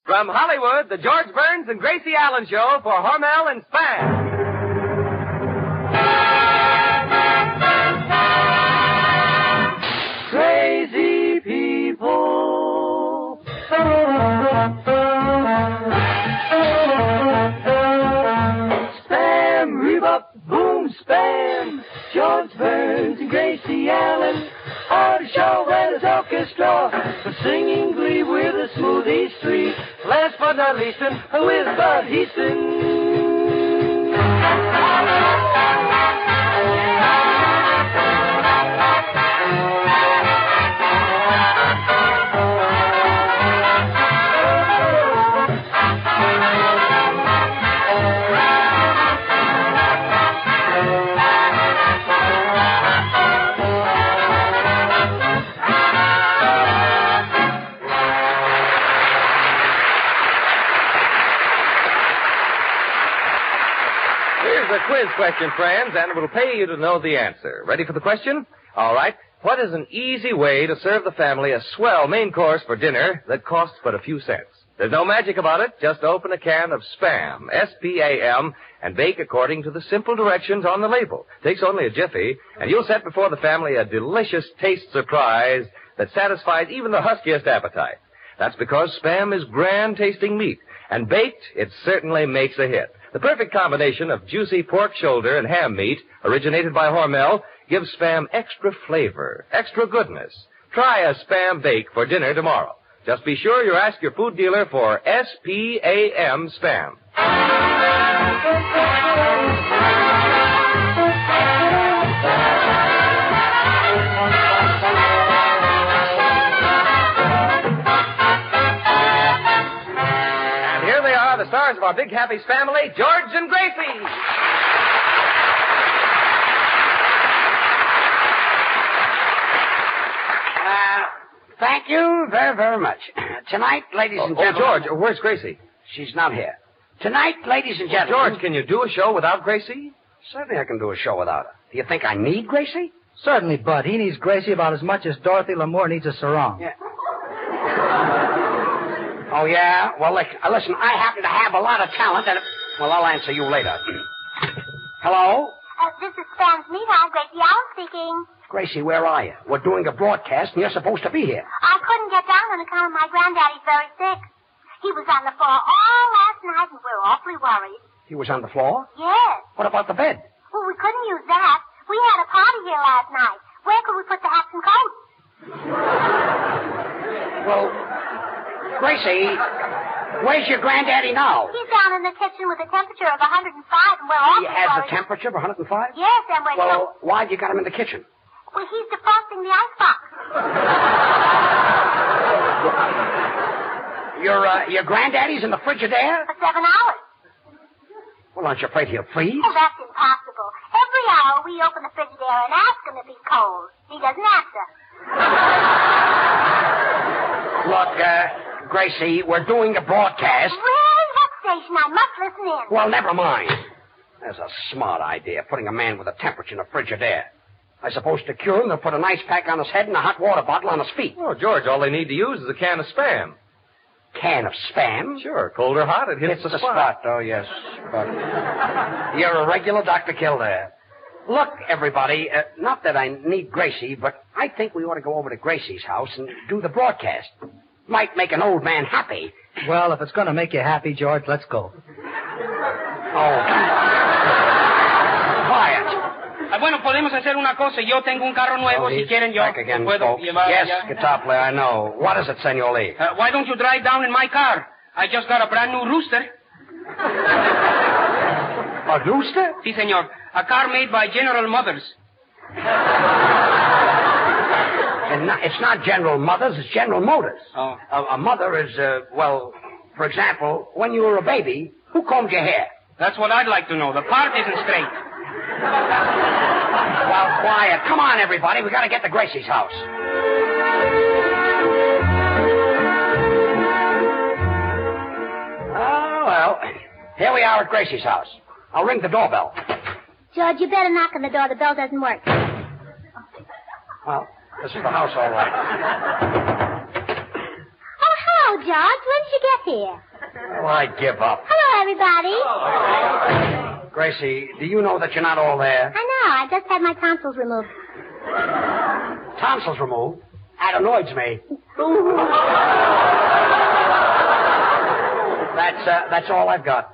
From Hollywood, the George Burns and Gracie Allen Show for Hormel and Spam. Crazy people. Spam, rebop, boom, spam. George Burns and Gracie Allen on the show and his orchestra for singing glee with a smooth E3. Last but not least, with Bud Heaston. Quiz question, friends, and it will pay you to know the answer. Ready for the question? All right. What is an easy way to serve the family a swell main course for dinner that costs but a few cents? There's no magic about it. Just open a can of Spam, S-P-A-M, and bake according to the simple directions on the label. Takes only a jiffy, and you'll set before the family a delicious taste surprise that satisfies even the huskiest appetite. That's because Spam is grand-tasting meat, and baked, it certainly makes a hit. The perfect combination of juicy pork shoulder and ham meat, originated by Hormel, gives Spam extra flavor, extra goodness. Try a Spam bake for dinner tomorrow. Just be sure you ask your food dealer for S-P-A-M Spam. The stars of our Big Happy's family, George and Gracie. Thank you very, very much. Tonight, ladies and gentlemen... Oh, George, where's Gracie? She's not here. Tonight, ladies and gentlemen... George, can you do a show without Gracie? Certainly I can do a show without her. Do you think I need Gracie? Certainly, Bud. He needs Gracie about as much as Dorothy Lamour needs a sarong. Yeah. Oh, yeah? Well, listen, I happen to have a lot of talent, and... Well, I'll answer you later. Hello? This is Spam's Meetup. Gracie Allen speaking. Gracie, where are you? We're doing a broadcast, and you're supposed to be here. I couldn't get down on account of my granddaddy's very sick. He was on the floor all last night, and we're awfully worried. He was on the floor? Yes. What about the bed? Well, we couldn't use that. We had a party here last night. Where could we put the hats and coats? Well, Gracie, where's your granddaddy now? He's down in the kitchen with a temperature of 105, and we're awfully He has worried. a temperature of 105? Yes, and we're... Well, why'd you got him in the kitchen? Well, he's defrosting the icebox. Your granddaddy's in the Frigidaire? For 7 hours. Well, aren't you afraid he'll freeze? Oh, that's impossible. Every hour we open the Frigidaire and ask him if he's cold. He doesn't answer. Look, Gracie, we're doing a broadcast. Really? What station? I must listen in. Well, never mind. There's a smart idea, putting a man with a temperature in a Frigidaire. I suppose to cure him, they'll put an ice pack on his head and a hot water bottle on his feet. Oh, George, all they need to use is a can of Spam. Can of Spam? Sure, cold or hot, it hits the spot. Oh, yes. But you're a regular Dr. Kildare. Look, everybody, not that I need Gracie, but I think we ought to go over to Gracie's house and do the broadcast. Might make an old man happy. Well, if it's going to make you happy, George, let's go. Oh. Quiet. Bueno, podemos hacer una cosa. Yo tengo un carro nuevo. Si quieren, yo back again, puedo folks. llevar Yes, allá. guitar player, I know. What is it, Senor Lee? Why don't you drive down in my car? I just got a brand new rooster. A rooster? Si, senor. A car made by General Motors. And it's not General Motors, it's General Motors. Oh. A mother is, well, for example, when you were a baby, who combed your hair? That's what I'd like to know. The part isn't straight. Well, quiet. Come on, everybody. We got to get to Gracie's house. Oh, well, here we are at Gracie's house. I'll ring the doorbell. George, you better knock on the door. The bell doesn't work. Well, this is the house, all right. Oh, hello, George. When did you get here? Well, I give up. Hello, everybody. Gracie, do you know that you're not all there? I know. I just had my tonsils removed. Tonsils removed? That annoys me. That's all I've got.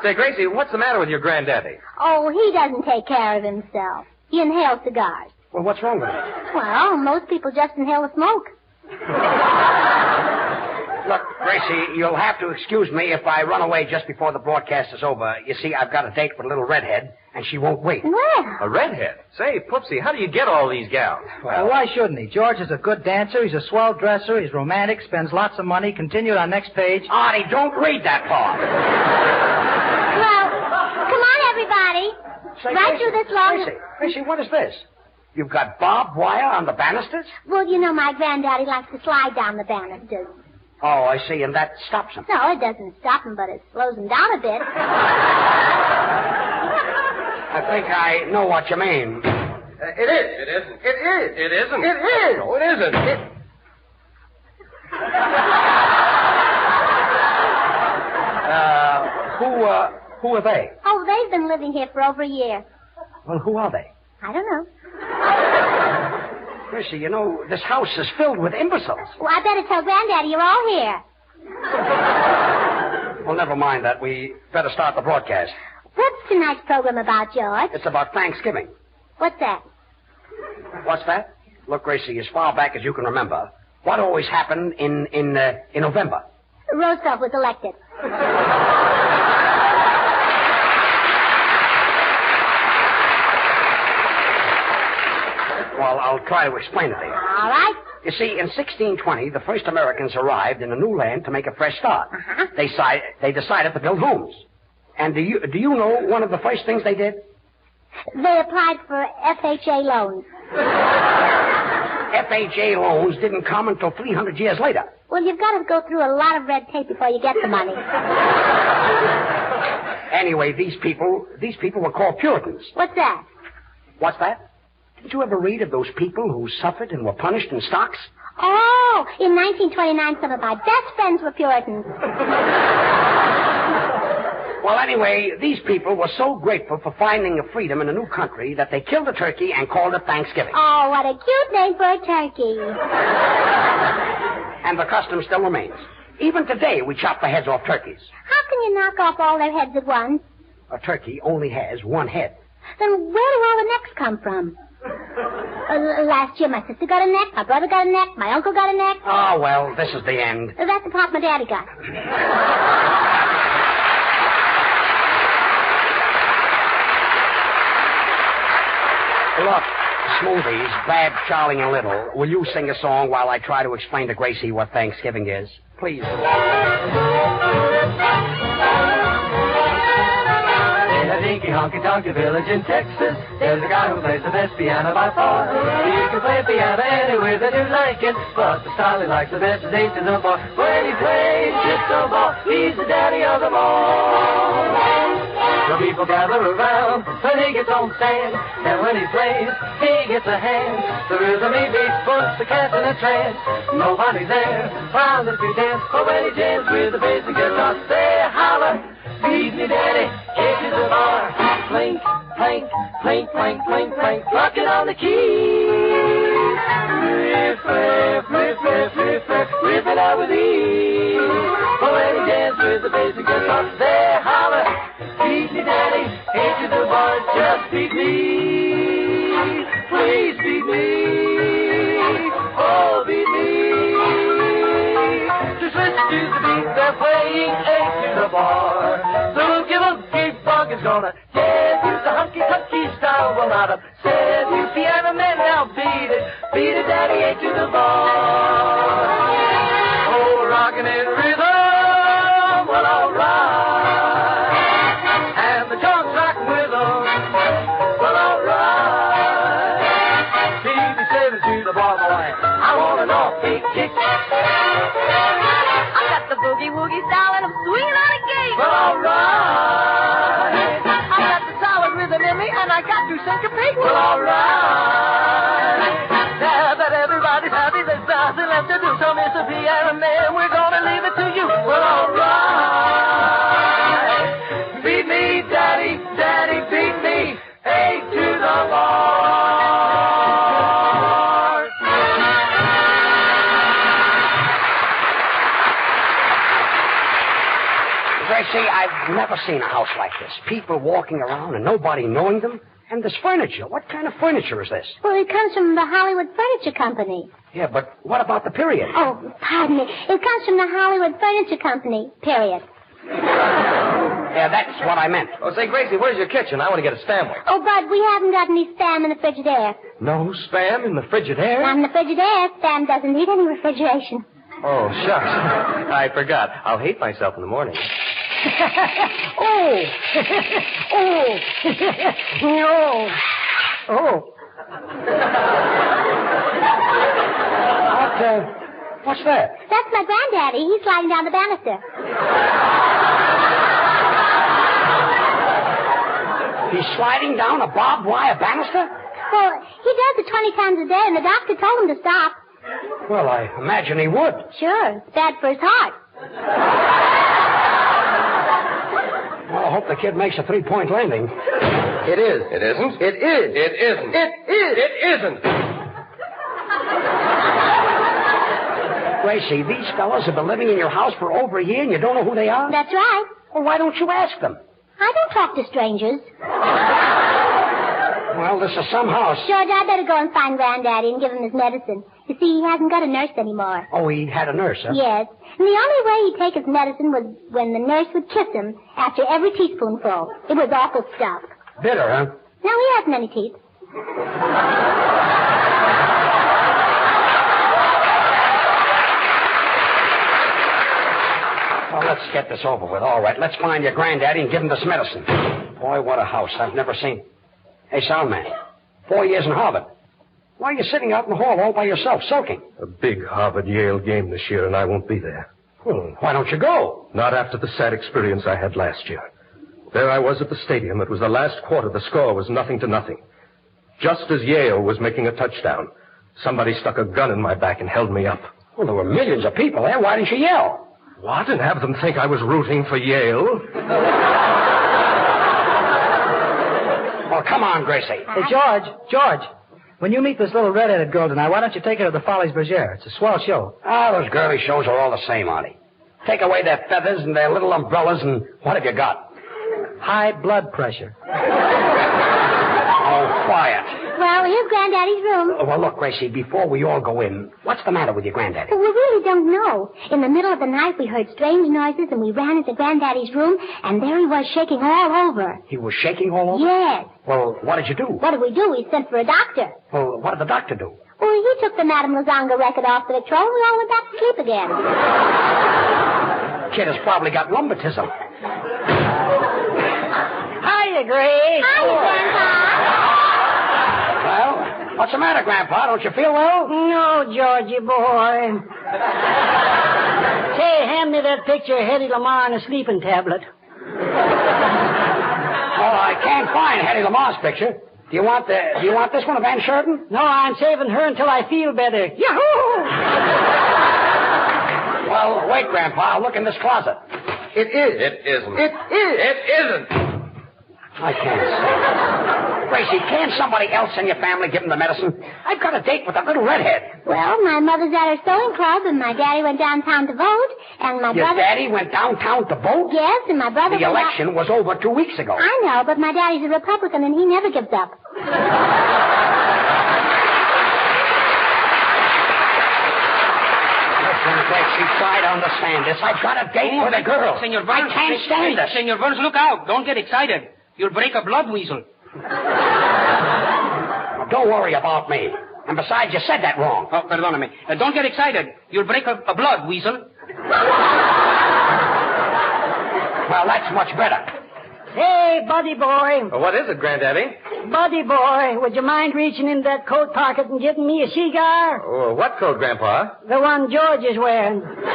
Say, Gracie, what's the matter with your granddaddy? Oh, he doesn't take care of himself. He inhales cigars. Well, what's wrong with it? Well, most people just inhale the smoke. Look, Gracie, you'll have to excuse me if I run away just before the broadcast is over. You see, I've got a date with a little redhead, and she won't wait. Well. A redhead? Say, Poopsie, how do you get all these gals? Well, why shouldn't he? George is a good dancer. He's a swell dresser. He's romantic. Spends lots of money. Continued on next page. Artie, don't read that part. Well, come on, everybody. Say, Right through this long... Gracie, what is this? You've got barbed wire on the banisters? Well, you know my granddaddy likes to slide down the banisters. Oh, I see, and that stops him. No, it doesn't stop him, but it slows him down a bit. I think I know what you mean. It is. It isn't. It is. It isn't. It is. No, it isn't. Who are they? Oh, they've been living here for over a year. Well, who are they? I don't know. Gracie, you know, this house is filled with imbeciles. Well, I better tell Granddaddy you're all here. Well, never mind that. We better start the broadcast. What's tonight's program about, George? It's about Thanksgiving. What's that? What's that? Look, Gracie, as far back as you can remember, what always happened in November? Roosevelt was elected. Well, I'll try to explain it to you. All right. You see, in 1620, the first Americans arrived in a new land to make a fresh start. Uh-huh. They decided to build homes. And do you know one of the first things they did? They applied for FHA loans. FHA loans didn't come until 300 years later. Well, you've got to go through a lot of red tape before you get the money. Anyway, these people were called Puritans. What's that? What's that? Did you ever read of those people who suffered and were punished in stocks? Oh, in 1929, some of my best friends were Puritans. Well, anyway, these people were so grateful for finding a freedom in a new country that they killed a turkey and called it Thanksgiving. Oh, what a cute name for a turkey. And the custom still remains. Even today, we chop the heads off turkeys. How can you knock off all their heads at once? A turkey only has one head. Then where do all the necks come from? Last year, my sister got a neck, my brother got a neck, my uncle got a neck. Oh, well, this is the end. That's the part my daddy got. Look, Smoothies, Bad, Charlie, and Little, will you sing a song while I try to explain to Gracie what Thanksgiving is? Please. In a dinky honky-tonky village in Texas, there's a guy who plays the best piano by far. He can play piano any way that you like it, but the style he likes the best is 8 to the bar. When he plays disco ball, he's the daddy of them all. The people gather around when he gets on stand, and when he plays, he gets a hand. The rhythm he beats puts the cats in a trance. Nobody's there around if he dance, but when he jams with the bass and guitar, say holler, feed me daddy, into the bar. Clink, clank, clink, clank, clink, clank, rocking on the keys. Riff, riff, riff, riff, riff, riff, riff it out with ease. But when he dances with the bass and guitar, say holler, feed me daddy, into the bar, just feed me. Please feed me. Oh, feed me. Just listen to the beat, they're playing 8 to the bar. The boogie bug is gonna give you the hunky-dunky style will not upset you. Piano man, now beat it, daddy, 8 to the bar. Oh, rockin' in rhythm, well, all right. And the joint's rockin' with them, well, all right. TV7 to the bar, boy, I want an off-beat kick. I got the boogie-woogie style and I'm swinging on a gate. Well, all right. I got the solid rhythm in me and I got to syncopate. Well, all right. Now that everybody's happy, there's nothing left to do, so Mr. Piano Gracie, I've never seen a house like this. People walking around and nobody knowing them. And this furniture. What kind of furniture is this? Well, it comes from the Hollywood Furniture Company. Yeah, but what about the period? Oh, pardon me. It comes from the Hollywood Furniture Company, period. Yeah, that's what I meant. Oh, say, Gracie, where's your kitchen? I want to get a sandwich. Oh, Bud, we haven't got any Spam in the Frigidaire. No spam in the Frigidaire? Not in the Frigidaire. Spam doesn't need any refrigeration. Oh, shucks. I forgot. I'll hate myself in the morning. Oh! Oh! No! Oh! What's that? That's my granddaddy. He's sliding down the banister. He's sliding down a barbed wire banister? Well, he does it 20 times a day, and the doctor told him to stop. Well, I imagine he would. Sure. It's bad for his heart. Well, I hope the kid makes a 3-point landing. It is. It isn't. It is. It isn't. It is. It isn't. Gracie, these fellows have been living in your house for over a year and you don't know who they are? That's right. Well, why don't you ask them? I don't talk to strangers. Well, this is some house. George, I better go and find Granddaddy and give him his medicine. You see, he hasn't got a nurse anymore. Oh, he had a nurse, huh? Yes. And the only way he'd take his medicine was when the nurse would kiss him after every teaspoonful. It was awful stuff. Bitter, huh? No, he hasn't any teeth. Well, let's get this over with. All right, let's find your granddaddy and give him this medicine. Boy, what a house. I've never seen. Hey, Soundman, 4 years in Harvard. Why are you sitting out in the hall all by yourself, sulking? A big Harvard-Yale game this year, and I won't be there. Well, why don't you go? Not after the sad experience I had last year. There I was at the stadium. It was the last quarter. The score was 0-0. Just as Yale was making a touchdown, somebody stuck a gun in my back and held me up. Well, there were millions of people there. Why didn't you yell? What? And have them think I was rooting for Yale? Well, come on, Gracie. Hey, George. When you meet this little red-headed girl tonight, why don't you take her to the Follies Bergère? It's a swell show. Ah, those girly shows are all the same, Artie. Take away their feathers and their little umbrellas, and what have you got? High blood pressure. Oh, quiet. Well, here's Granddaddy's room. Well, look, Gracie, before we all go in, what's the matter with your granddaddy? Well, we really don't know. In the middle of the night, we heard strange noises, and we ran into Granddaddy's room, and there he was shaking all over. He was shaking all over? Yes. Well, what did you do? What did we do? We sent for a doctor. Well, what did the doctor do? Well, he took the Madame Lazanga record off the Victrola, and we all went back to sleep again. Kid has probably got rheumatism. Hiya, Grace. Hiya, Grandpa. Well, what's the matter, Grandpa? Don't you feel well? No, Georgie boy. Say, hand me that picture of Hedy Lamarr on a sleeping tablet. Oh, I can't find Hattie Lamar's picture. Do you want this one of Ann Sheridan? No, I'm saving her until I feel better. Yahoo! Well, wait, Grandpa. I'll look in this closet. It is. It isn't. It is. It isn't. I can't say. Gracie, can't somebody else in your family give him the medicine? I've got a date with that little redhead. Well, my mother's at her sewing club, and my daddy went downtown to vote, and my Your brother... daddy went downtown to vote? Yes, and my brother... The election was over 2 weeks ago. I know, but my daddy's a Republican, and he never gives up. Listen, Gracie, try to understand this. I've got a date with a girl. Senor Burns, I can't stand this. Senor Burns, look out. Don't get excited. You'll break a blood weasel. Don't worry about me. And besides, you said that wrong. Oh, perdóname. Don't get excited. You'll break a blood weasel. Well, that's much better. Hey, buddy boy. Well, what is it, Granddaddy? Buddy boy, would you mind reaching in that coat pocket and getting me a cigar? Oh, what coat, Grandpa? The one George is wearing. There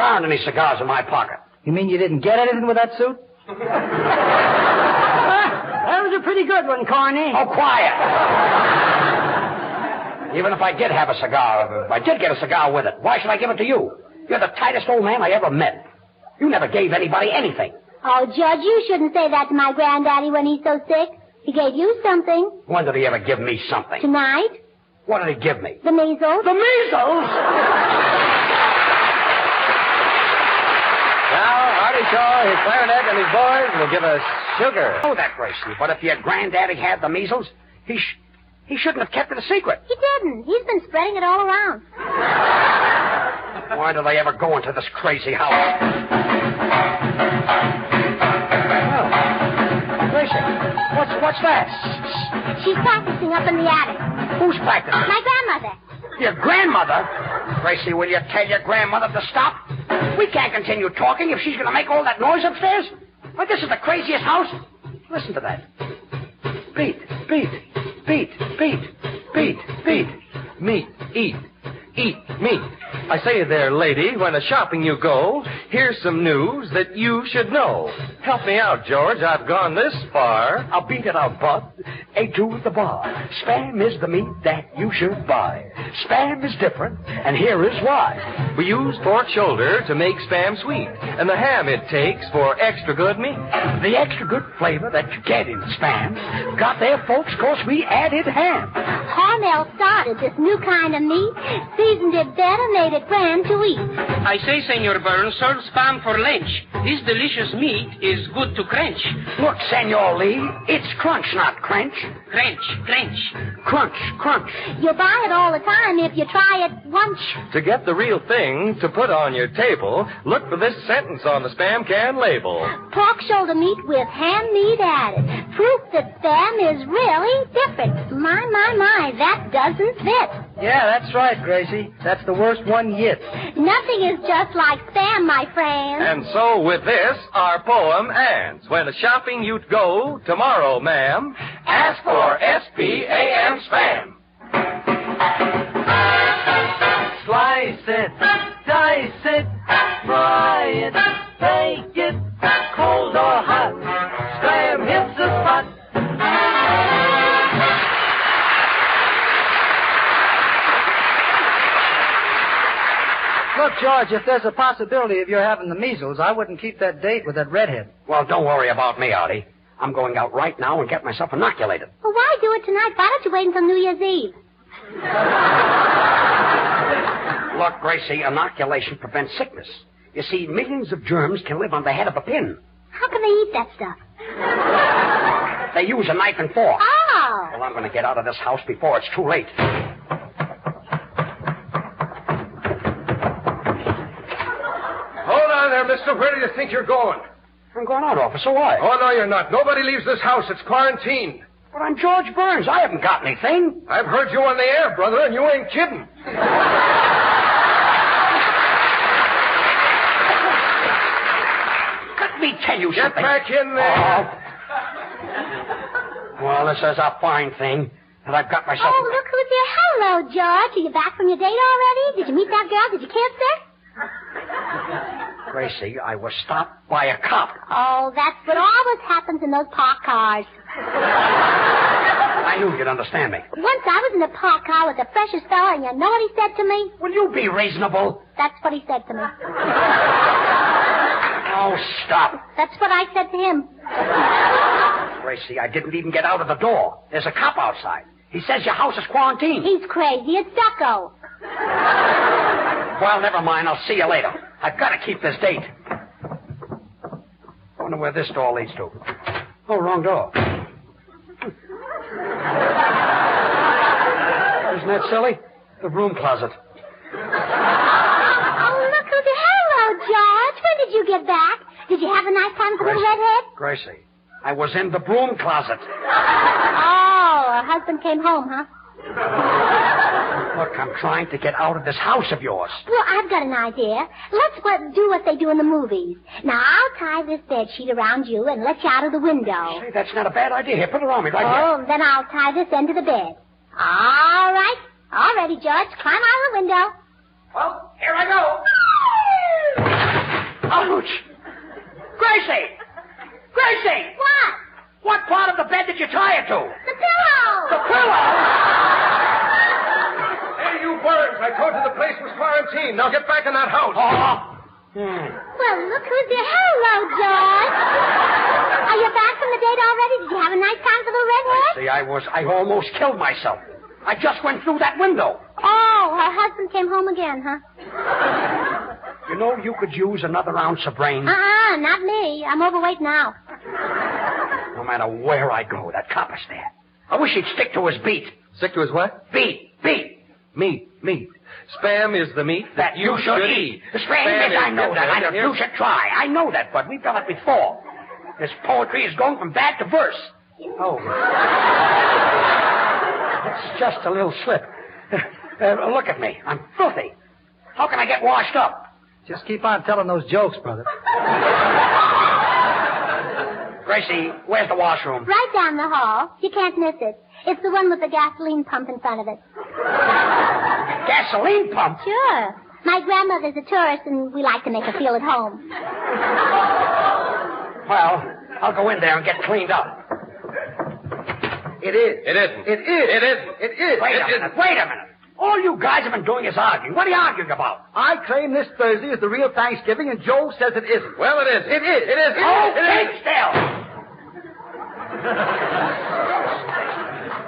aren't any cigars in my pocket. You mean you didn't get anything with that suit? That was a pretty good one, Corny. Oh, quiet. Even if I did have a cigar, if I did get a cigar with it, why should I give it to you? You're the tightest old man I ever met. You never gave anybody anything. Oh, Judge, you shouldn't say that to my granddaddy when he's so sick. He gave you something. When did he ever give me something? Tonight. What did he give me? The measles. The measles? Now, Shaw, his clarinet, and his boys will give us Sugar. Oh, that, Gracie. But if your granddaddy had the measles, he shouldn't have kept it a secret. He didn't. He's been spreading it all around. Why do they ever go into this crazy house? Oh, Gracie, what's that? She's practicing up in the attic. Who's practicing? My grandmother. Your grandmother? Gracie, will you tell your grandmother to stop? We can't continue talking if she's going to make all that noise upstairs. Well, this is the craziest house. Listen to that. Beat, beat, beat, beat, beat, beat. Meat, eat, meat. I say there, lady, when a-shopping you go, here's some news that you should know. Help me out, George. I've gone this far. I'll beat it out, bud. A2 at the bar. Spam is the meat that you should buy. Spam is different, and here is why. We use pork shoulder to make Spam sweet, and the ham it takes for extra good meat. The extra good flavor that you get in Spam got there, folks, 'cause we added ham. Hormel started this new kind of meat, seasoned it better, made it grand to eat. I say, Senor Burns, serve Spam for lunch. This delicious meat is good to crunch. Look, Senor Lee, it's crunch, not crunch. Crunch, crunch. Crunch, crunch. You'll buy it all the time if you try it once. To get the real thing to put on your table, look for this sentence on the Spam can label. Pork shoulder meat with ham meat added. Proof that Spam is really different. My, that doesn't fit. Yeah, that's right, Gracie. That's the worst one yet. Nothing is just like Spam, my friend. And so with this, our poem ends. When a-shopping you'd go, tomorrow, ma'am, ask for S-P-A-M Spam. Slice it, dice it, fry it, bake it, cold or hot. Spam hits the spot. Look, George, if there's a possibility of your having the measles, I wouldn't keep that date with that redhead. Well, don't worry about me, Artie. I'm going out right now and get myself inoculated. Well, why do it tonight? Why don't you wait until New Year's Eve? Look, Gracie, inoculation prevents sickness. You see, millions of germs can live on the head of a pin. How can they eat that stuff? They use a knife and fork. Oh. Well, I'm going to get out of this house before it's too late. Hold on there, mister. Where do you think you're going? I'm going out, officer. Why? Oh, no, you're not. Nobody leaves this house. It's quarantined. But I'm George Burns. I haven't got anything. I've heard you on the air, brother, and you ain't kidding. Let me tell you Get something. back in there. Well, this is a fine thing. And I've got myself... Oh, look who's here. Hello, George. Are you back from your date already? Did you meet that girl? Did you kiss her? Gracie, I was stopped by a cop. Oh, that's what always happens in those parked cars. I knew you'd understand me. Once I was in a parked car with the freshest fella, and you know what he said to me? Will you be reasonable? That's what he said to me. Oh, stop. That's what I said to him. Gracie, I didn't even get out of the door. There's a cop outside. He says your house is quarantined. He's crazy. It's stucco. Well, never mind. I'll see you later. I've got to keep this date. I wonder where this door leads to. Oh, wrong door. Isn't that silly? The broom closet. Oh, look who's here. Hello, George. When did you get back? Did you have a nice time with the little redhead? Gracie, I was in the broom closet. Oh, her husband came home, huh? Look, I'm trying to get out of this house of yours. Well, I've got an idea. Let's do what they do in the movies. Now, I'll tie this bed sheet around you and let you out of the window. Say, that's not a bad idea. Here, put it on me right here. Oh, then I'll tie this end to the bed. All right. All ready, George. Climb out of the window. Well, here I go. Ouch! Gracie! Gracie! What? What part of the bed did you tie it to? The pillow! The pillow! Hey, you Burns. I told you the place was quarantined. Now get back in that house. Well, look who's here. Hello, George. Are you back from the date already? Did you have a nice time with the little redhead? See, I almost killed myself. I just went through that window. Oh, her husband came home again, huh? You know you could use another ounce of brains. Not me. I'm overweight now. No matter where I go, that cop is there. I wish he'd stick to his beat. Stick to his what? Beat. Meat. Spam is the meat That you should eat. The spam is, I know that. You should try. I know that, but we've done it before. This poetry is going from bad to verse. Oh. It's just a little slip. Look at me. I'm filthy. How can I get washed up? Just keep on telling those jokes, brother. Gracie, where's the washroom? Right down the hall. You can't miss it. It's the one with the gasoline pump in front of it. Gasoline pump? Sure. My grandmother's a tourist, and we like to make her feel at home. Well, I'll go in there and get cleaned up. It is. It isn't. It is. It isn't. It is. Wait a minute. All you guys have been doing is arguing. What are you arguing about? I claim this Thursday is the real Thanksgiving, and Joe says it isn't. Well, it is. It is. It is. Okay, still.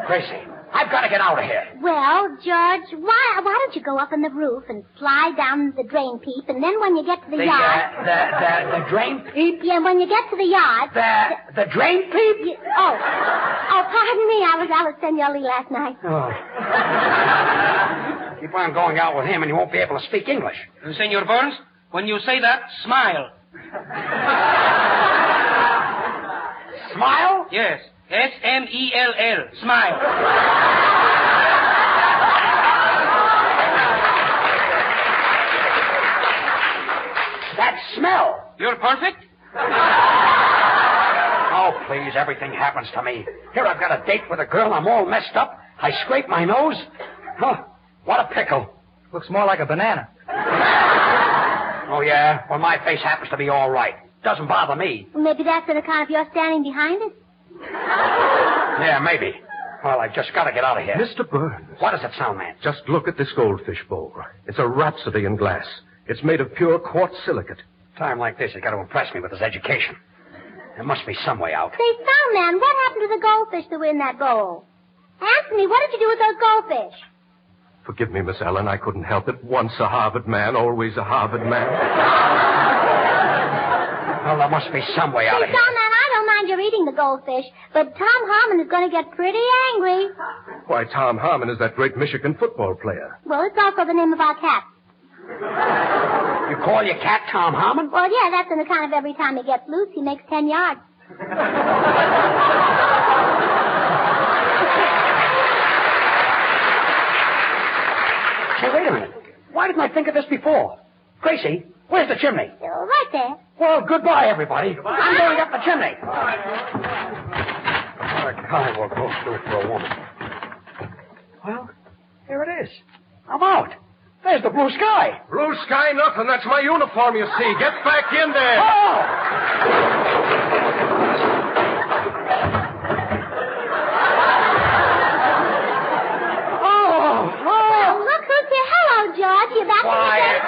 Gracie, I've got to get out of here. Well, George, why don't you go up on the roof and slide down the drain pipe, and then when you get to the yard... The drain peep? Yeah, when you get to the yard... The drain peep? Oh, pardon me. I was Senor Lee last night. Oh. Keep on going out with him and you won't be able to speak English. Senor Burns, when you say that, smile. Smile? Yes. S-M-E-L-L. Smile. That smell. You're perfect? Oh, please, everything happens to me. Here I've got a date with a girl. I'm all messed up. I scrape my nose. Huh, what a pickle. Looks more like a banana. Oh, yeah? Well, my face happens to be all right. Doesn't bother me. Maybe that's on account of your standing behind it. Yeah, maybe. Well, I've just got to get out of here. Mr. Burns. What does it sound, man? Just look at this goldfish bowl. It's a rhapsody in glass. It's made of pure quartz silicate. Time like this, he's got to impress me with his education. There must be some way out. Say, Soundman, what happened to the goldfish that were in that bowl? Answer me, what did you do with those goldfish? Forgive me, Miss Allen. I couldn't help it. Once a Harvard man, always a Harvard man. Well, there must be some way out of here. Soundman, I don't mind your eating the goldfish, but Tom Harmon is going to get pretty angry. Why, Tom Harmon is that great Michigan football player. Well, it's also the name of our cat. You call your cat Tom Harmon? Well, yeah, that's on account of every time he gets loose, he makes 10 yards. Hey, wait a minute. Why didn't I think of this before? Gracie, where's the chimney? Right there. Well, goodbye, everybody. I'm going up the chimney. What a guy will go through for a woman. Well, here it is. I'm out. There's the blue sky. Blue sky nothing. That's my uniform, you see. Get back in there. Oh! Well, look who's here. Hello, George. You back Quiet.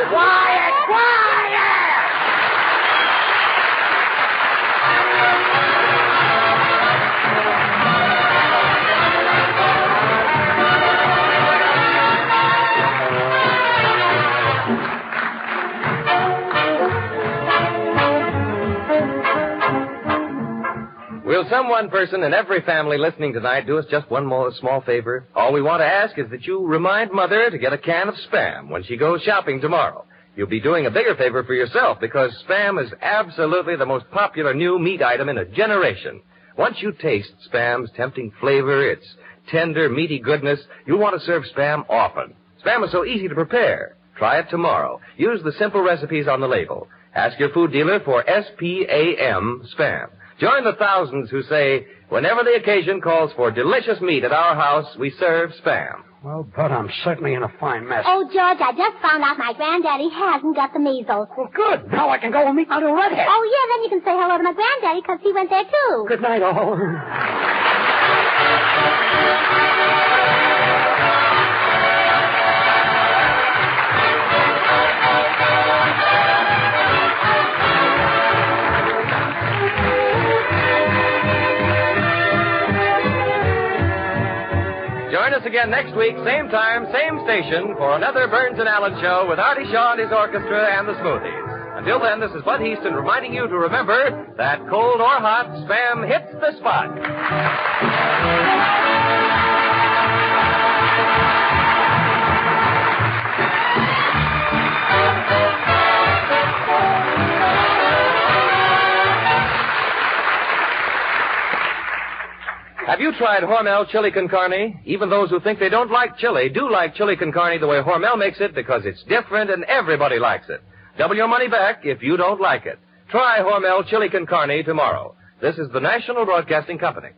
Will some one person in every family listening tonight do us just one more small favor? All we want to ask is that you remind Mother to get a can of Spam when she goes shopping tomorrow. You'll be doing a bigger favor for yourself because Spam is absolutely the most popular new meat item in a generation. Once you taste Spam's tempting flavor, its tender, meaty goodness, you'll want to serve Spam often. Spam is so easy to prepare. Try it tomorrow. Use the simple recipes on the label. Ask your food dealer for S-P-A-M, Spam. Join the thousands who say, whenever the occasion calls for delicious meat at our house, we serve Spam. Well, Bud, I'm certainly in a fine mess. Oh, George, I just found out my granddaddy hasn't got the measles. Well, good. Now I can go and meet my little redhead. Oh, yeah, then you can say hello to my granddaddy because he went there, too. Good night, all. Join us again again next week, same time, same station, for another Burns and Allen show with Artie Shaw and his orchestra and the Smoothies. Until then, this is Bud Heaston reminding you to remember that cold or hot, Spam hits the spot. Have you tried Hormel chili con carne? Even those who think they don't like chili do like chili con carne the way Hormel makes it because it's different and everybody likes it. Double your money back if you don't like it. Try Hormel chili con carne tomorrow. This is the National Broadcasting Company.